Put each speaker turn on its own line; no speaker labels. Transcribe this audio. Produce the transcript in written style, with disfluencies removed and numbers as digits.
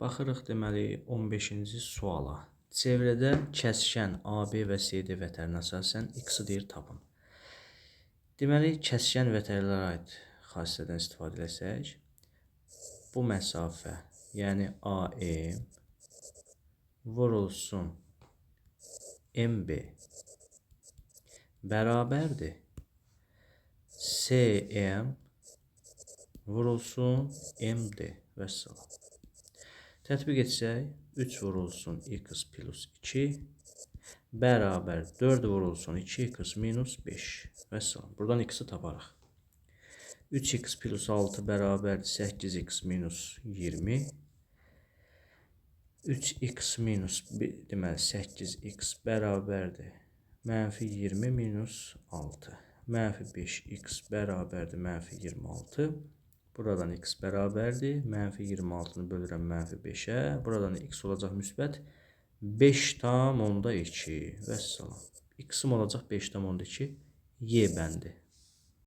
Baxırıq deməli 15-ci suala. Çevrədə kəsişən AB və CD vətərinə əsasən x-i deyir tapın. Deməli kəsişən vətərlərə aid xassədən istifadə etsək, bu məsafə, yəni AM vurulsun MB bərabərdir CM vurulsun MD və s. Tətbiq etsək, 3 vurulsun x plus 2 bərabər 4 vurulsun 2x minus 5 və s. Buradan x-i taparıq. 3x plus 6 bərabərdir 8x minus 20. 3x minus 1, deməli 8x bərabərdir mənfi 20 minus 6. Mənfi 5x bərabərdir mənfi 26. Buradan x bərabərdir. Mənfi 26-nı bölürəm mənfi 5-ə. Buradan x olacaq müsbət 5,2 və s. X-im olacaq 5,2 Y bəndi.